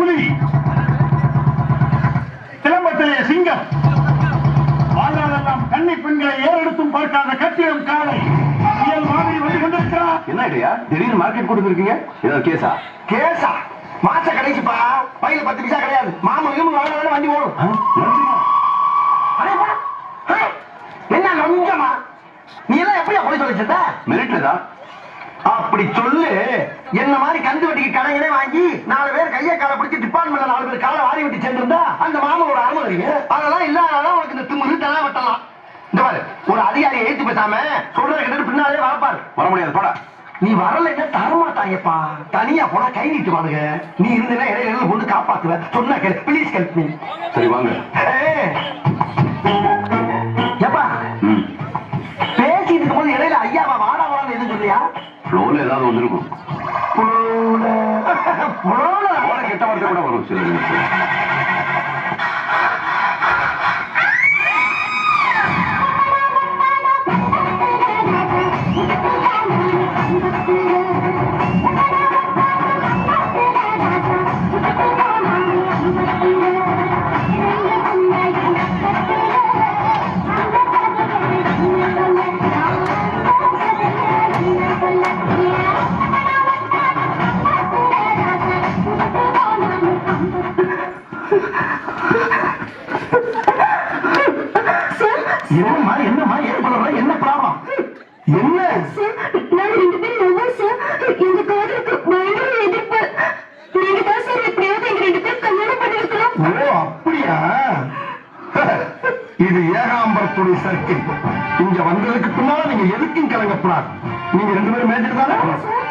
புலி, சிலம்பத்திலே சிங்கம், வாழ்நாளெல்லாம் கன்னி பெண்களை ஏறெடுத்தும் பார்க்காத கட்டிடம் காலை புயல் மாதிரி வந்து கொண்டிருக்கிறார். என்ன ஐடியா திடீர்னு மார்க்கெட் கொண்டு இருக்கீங்க? ஏதோ கேஸா? கேஸா? மாச கடைசிப்பா, பையில 10 பைசா கிடையாது. மாமூலும் வாங்க வண்டி ஓடும். என்ன லஞ்சமா? நீ எல்லாம் எப்படியா போய் சொல்லிச்சிருந்த? மெரிட்லதான். அப்படி சொல்லு. என்ன மாதிரி கந்து வட்டிக்கு கடைகளே வாங்கி 4 பேர் கையை காலை பிடிச்சி டிபார்ட்மெண்ட்ல 4 பேர் காலை வாரி விட்டு சென்றிருந்தா அந்த மாமனோட அனுமதிங்க. அதெல்லாம் இல்லாதான் உனக்கு இந்த திமுரு தலா வெட்டலாம். இந்த மாதிரி ஒரு அதிகாரியை ஏத்து பேசாம சொல்ற கிட்ட பின்னாலே வரப்பாரு. வர முடியாது போடா. நீ வரலைன்னா தரமாட்டாங்கப்பா. தனியா போனா கை நீட்டுவானுங்க. நீ இருந்தனா இடையில கொண்டு காப்பாத்துவ. சொன்னா கேளு, ப்ளீஸ் ஹெல்ப் மீ. சரி வாங்க. ஏப்பா பேசிட்டு போது இடையில ஐயாவா வாடா வாடான்னு எதுவும் சொல்லியா? ஃப்ளோல ஏதாவது வந்திருக்கும். கெட்ட வார்த்தை கூட வரும் சில என்னமா ஏற்படுற என்ன ப்ராப்ளம்? என்ன நான் 2 பேரும் லவ்வர்ஸ். இந்த காதலுக்கு பயங்கர எதிர்ப்பு. நீங்க தான் சார் எப்படியாவது எங்க 2 பேரும் கல்யாணம் பண்ணி வைக்கணும். ஓ அப்படியா? இது ஏகாம்பரத்துடைய சர்க்கிள். இங்க வந்ததுக்கு பின்னால நீங்க எதுக்கும் கலங்கப்படாது. நீங்க 2 பேரும் மேஜர் தானே?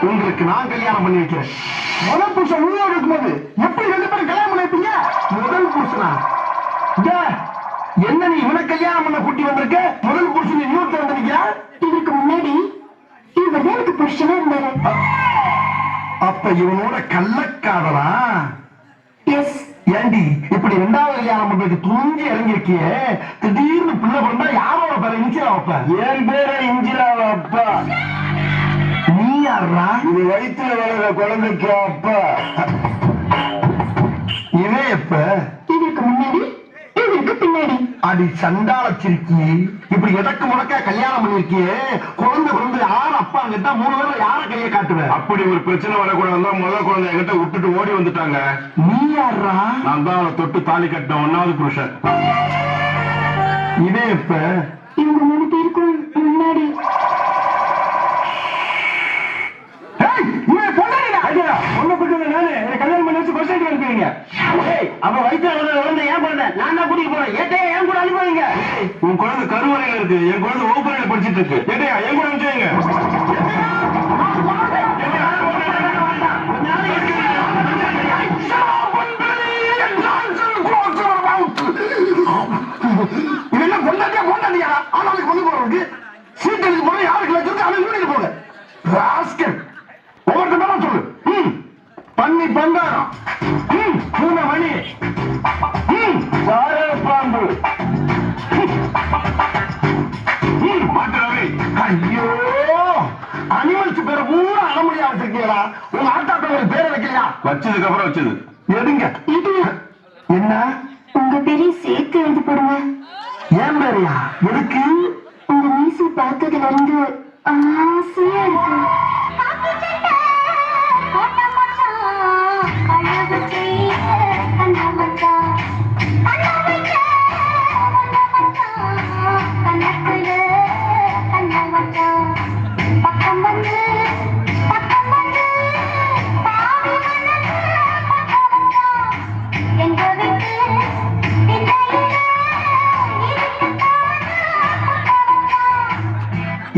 உங்களுக்கு நான் கல்யாணம் பண்ணி வைக்கிறேன். முதல் புருஷன் உள்ள இருக்கும்போது எப்படி 2 பேரும் கல்யாணம் பண்ணி வைப்பீங்க? முதல் புருஷனா? என்ன நீ இவனை கல்யாணம் பண்ண கூட்டி வந்திருக்க? முதல் புருஷன் இன்னொருத்தர் வந்திருக்கியா? இதுக்கு முன்னாடி இவர் தான் எனக்கு புருஷனா இருந்தாரு. அப்ப இவனோட கள்ளக்காதலா? எஸ். ஏண்டி இப்படி 2வது கல்யாணம் பண்றதுக்கு துணிஞ்சு இறங்கிருக்கியே, திடீர்னு பிள்ளை பண்ணா யாரோட பேரை இன்ஜிலா வைப்ப? என் பேரை இன்ஜிலா அப்பா. நீ யாரா? இது வயிற்றுல வளர குழந்தைக்கு அப்பா. இவன் எப்ப? இதற்கு முன்னாடி இதற்கு பின்னாடி. அடி சண்டால சிரிக்கி, இப்படி எதற்கு முடக்க கல்யாணம் பண்ணிருக்கியே, குழந்தை பிறந்து யார் அப்பா கிட்ட 3 பேர்ல யார கையை காட்டுவேன்? அப்படி ஒரு பிரச்சனை வரக்கூடாதுன்னா முதல் குழந்தை என்கிட்ட விட்டுட்டு ஓடி வந்துட்டாங்க. நீ யாரா? நான் தான் அவளை தொட்டு தாலி கட்டின 1வது புருஷன். இதே இப்ப இவங்க 3 பேருக்கும் முன்னாடி கல்யாணம் பண்ணி வச்சு கொஸ்டின் அனுப்புவீங்க. அவ வயிற்று ஏன் குழந்தை நான் தான் கூட்டிட்டு போறேன். ஏட்டையா என் கூட அனுப்புவீங்க? உன் குழந்தை கருவறையில இருக்கு, என் குழந்தை வகுப்பறையில படிச்சிட்டு இருக்கு. ஏட்டையா என் கூட அனுப்பிச்சுங்க. இதெல்லாம் பொண்டாட்டியா பொண்டாட்டியா? ஆளாளுக்கு வந்து போறவங்க சீட் எழுதி போற யாருக்கு வச்சிருக்கு அவன் கூட்டிட்டு போங்க. ராஸ்கல் ஒவ்வொருத்த மேல சொல்லு. பண்ணி பண்டாரம், பூனை மணி, சார பாம்பு, மாட்டுறவை. ஐயோ அனிமல்ஸ் பேரை பூரா அலமுடியா வச்சிருக்கீங்களா? உங்க ஆட்டாட்டோட பேரை வைக்கலையா? வச்சதுக்கு அப்புறம் வச்சது. எடுங்க. இது என்ன? உங்க பேரையும் சேர்த்து எழுதி போடுங்க. ஏன் பேரையா? எதுக்கு? உங்க மீசை பார்த்ததுல இருந்து ஆசையா இருக்கு.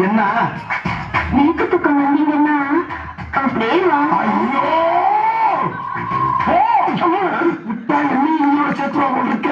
என்ன வீட்டு பக்கம் வந்தீங்கன்னா அப்படியே வா. ஐயோ விட்டா என்ன இன்னொரு சேர்த்துவா போட்டிருக்க?